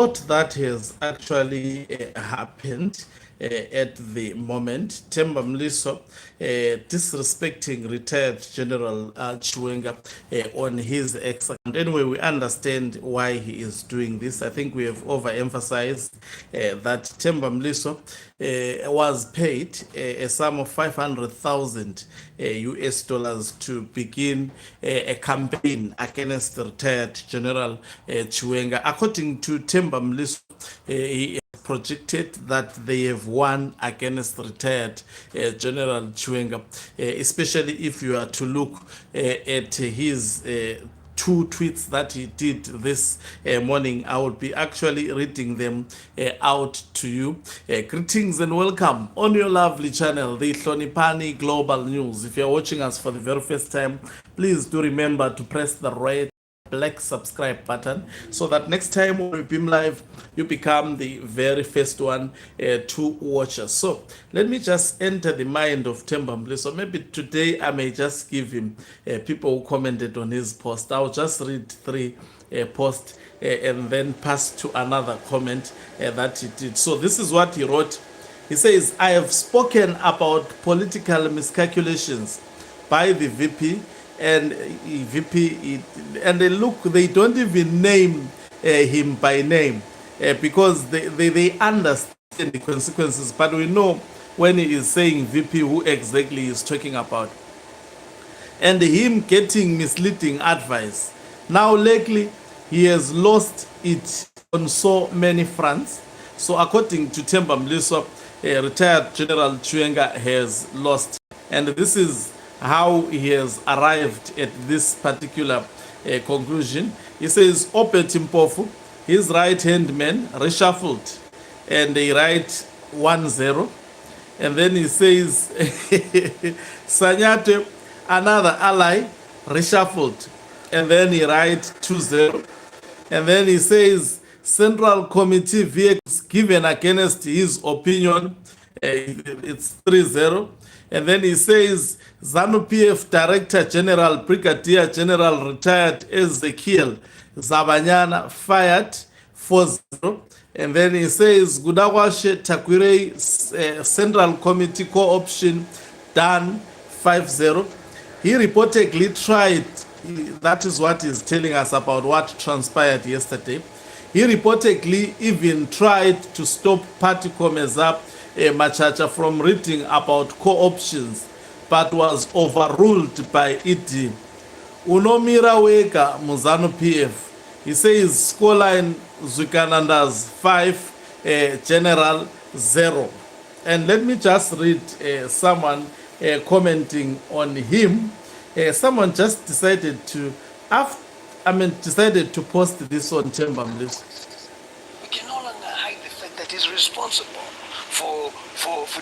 lot that has actually happened at the moment. Themba Mliso disrespecting retired General Chiwenga on his ex account. Anyway, we understand why he is doing this. I think we have overemphasized that Themba Mliso was paid a sum of 500,000 US dollars to begin a campaign against the retired General Chiwenga. According to Themba Mliso, he projected that they have won against retired General Chiwenga, especially if you are to look at his two tweets that he did this morning. I will be actually reading them out to you. Greetings and welcome on your lovely channel, the Hloniphani Global News. If you're watching us for the very first time, please do remember to press the red black subscribe button so that next time when we beam live, you become the very first one to watch us. So let me just enter the mind of Themba Mliso. So maybe today I may just give him people who commented on his post. I'll just read three posts and then pass to another comment that he did. So this is what he wrote. He says, I have spoken about political miscalculations by the VP and and they look, they don't even name him by name because they understand the consequences, but we know when he is saying VP who exactly is talking about, and him getting misleading advice. Now lately he has lost it on so many fronts. So according to Themba Mliso, retired General Chiwenga has lost, and this is how he has arrived at this particular conclusion. He says, Opet Mpofu, his right-hand man, reshuffled, and they write 1-0. And then he says, Sanyate, another ally, reshuffled, and then he writes 2-0. And then he says, Central Committee vehicles given against his opinion, it's 3-0. And then he says, ZANU-PF Director General Brigadier General retired Ezekiel Zabanyana fired 4-0. And then he says, Gudawashe Takwirei Central Committee co-option done 5-0. He reportedly tried, that is what he's telling us about what transpired yesterday. He reportedly even tried to stop Party Komeza Machacha from reading about co-options, but was overruled by ED. Unomira Weka Muzano PF. He says scoreline Zukananda's 5, General 0. And let me just read someone commenting on him. Someone just decided to decided to post this on Themba Mliso. We can no longer hide the fact that he's responsible for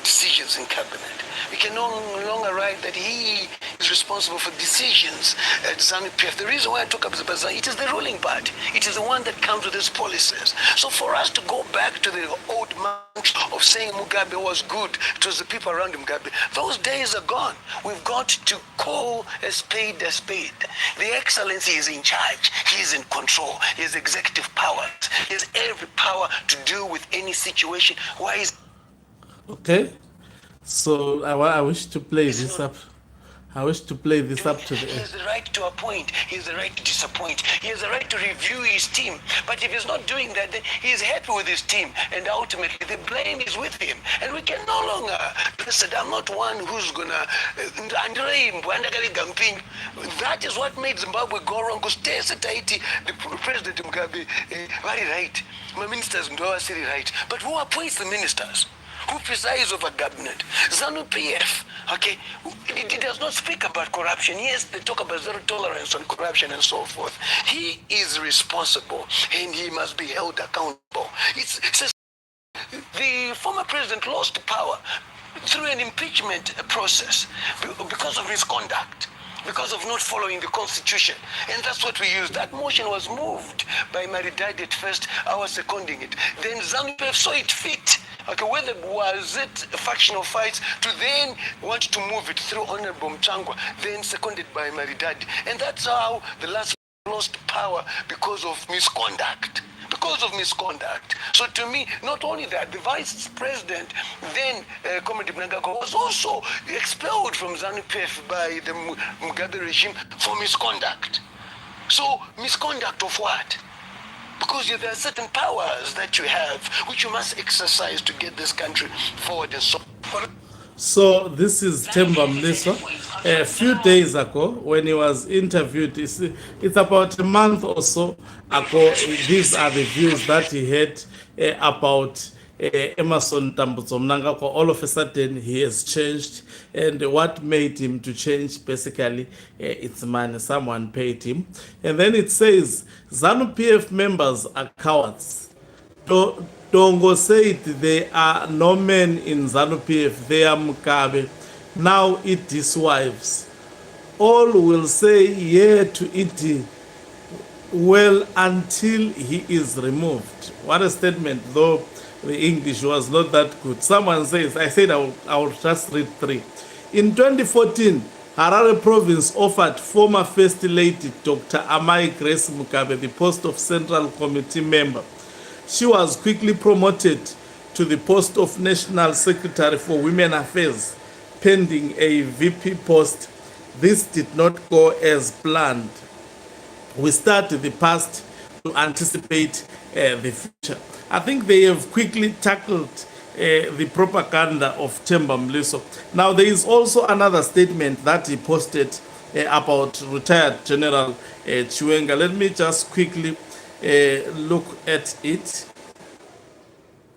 decisions in cabinet. We can no longer write that he is responsible for decisions at ZANU-PF. The reason why I talk about ZANU, it is the ruling party. It is the one that comes with these policies. So for us to go back to the old mantra of saying Mugabe was good, it was the people around Mugabe, those days are gone. We've got to call a spade a spade. The Excellency is in charge. He is in control. He has executive powers. He has every power to deal with any situation. Why is... Okay, so I wish to play this up. I wish to play this up to the end. He has the right to appoint. He has the right to disappoint. He has the right to review his team. But if he's not doing that, then he is happy with his team. And ultimately, the blame is with him. And we can no longer listen. I'm not one who's going to... That is what made Zimbabwe go wrong. Because the President Mugabe, very right. My ministers are right. But who appoints the ministers? Who presides over cabinet? ZANU-PF, okay? It does not speak about corruption. Yes, they talk about zero tolerance on corruption and so forth. He is responsible and he must be held accountable. The former president lost power through an impeachment process because of misconduct, because of not following the constitution. And that's what we used. That motion was moved by Maridadi at first. I was seconding it. Then ZANU-PF saw it fit. Okay, whether was it factional fights to then want to move it through Honorable Mchangwa, then seconded by Maridadi. And that's how the last lost power because of misconduct. because of misconduct. So to me, not only that, the vice president, then Comrade Mnangagwa, was also expelled from ZANU-PF by the Mugabe regime for misconduct. So misconduct of what? Because there are certain powers that you have which you must exercise to get this country forward and so on. So this is Themba Mliso. A few days ago, when he was interviewed, it's about a month or so ago, these are the views that he had about Emerson Tambutso Mnangagwa. All of a sudden, he has changed. And what made him to change, basically, it's money. Someone paid him. And then it says, ZANU-PF members are cowards. Tongo said there are no men in ZANU-PF, they are Mugabe. Now eat his wives. All will say yeah to it well until he is removed. What a statement, though the English was not that good. Someone says, I said I will just read 3. In 2014, Harare province offered former First Lady Dr. Amai Grace Mugabe the post of Central Committee member. She was quickly promoted to the post of National Secretary for Women Affairs, pending a VP post. This did not go as planned. We start the past to anticipate the future. I think they have quickly tackled the propaganda of Themba Mliso. Now, there is also another statement that he posted about retired General Chiwenga. Let me just quickly look at it.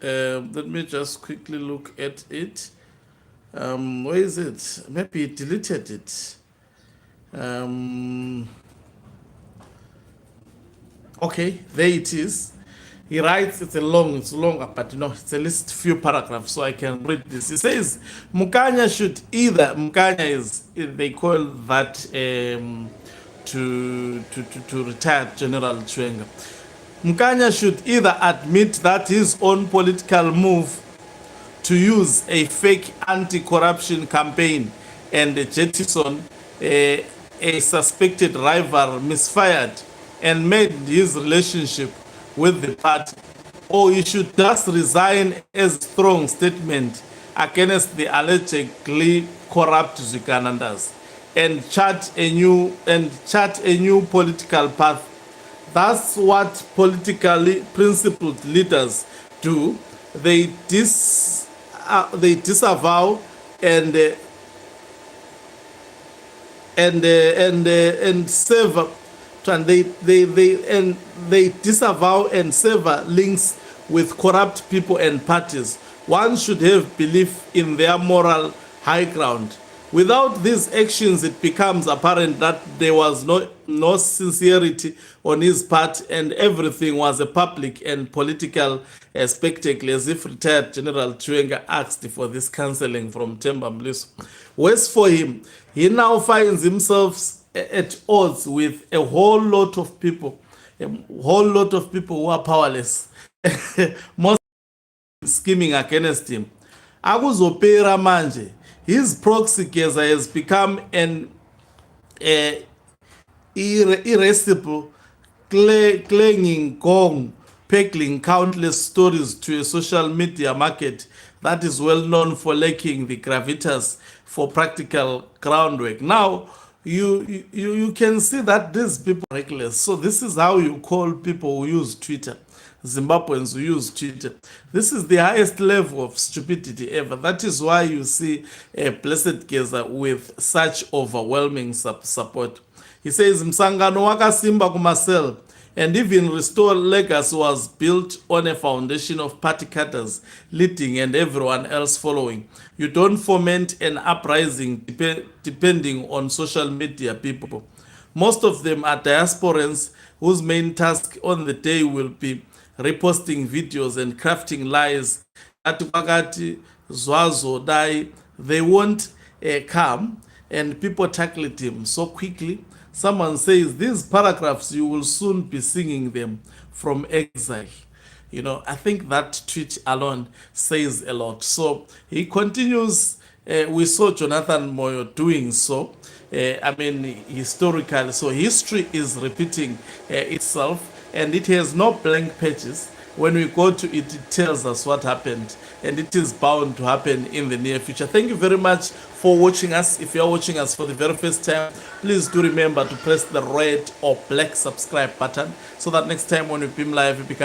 Let me just quickly look at it. Where is it? Maybe he deleted it. Okay, there it is. He writes, it's long, but you know, it's a list few paragraphs, so I can read this. He says, Mukanya should either, Mukanya is, they call that to retired General Chiwenga. Mukanya should either admit that his own political move to use a fake anti-corruption campaign and jettison a suspected rival misfired and made his relationship with the party, or he should just resign as a strong statement against the allegedly corrupt Ziganandas and chart a new political path. That's what politically principled leaders do. They disavow and sever, and they disavow and sever links with corrupt people and parties. One should have belief in their moral high ground. Without these actions, it becomes apparent that there was no sincerity on his part, and everything was a public and political spectacle, as if retired General Chiwenga asked for this counseling from Themba Mliso. Worse for him, he now finds himself at odds with a whole lot of people who are powerless, most scheming against him. Akuzopera manje. His proxy case has become an irascible, clanging gong, peddling countless stories to a social media market that is well known for lacking the gravitas for practical groundwork. Now, you can see that these people are reckless. So this is how you call people who use Twitter. Zimbabweans who use Twitter. This is the highest level of stupidity ever. That is why you see a Blessed Geza with such overwhelming support. He says, Msangano wakasimba kumasel, and even Restore Legacy was built on a foundation of party cutters leading and everyone else following. You don't foment an uprising depending on social media people. Most of them are diasporans whose main task on the day will be reposting videos and crafting lies. They won't come, and people tackled him so quickly. Someone says these paragraphs, you will soon be singing them from exile. You know, I think that tweet alone says a lot. So he continues. We saw Jonathan Moyo doing so. Historically, so history is repeating itself. and it has no blank pages. When we go to it, it tells us what happened, and it is bound to happen in the near future. Thank you very much for watching us. If you are watching us for the very first time, please do remember to press the red or black subscribe button so that next time when we beam live, it becomes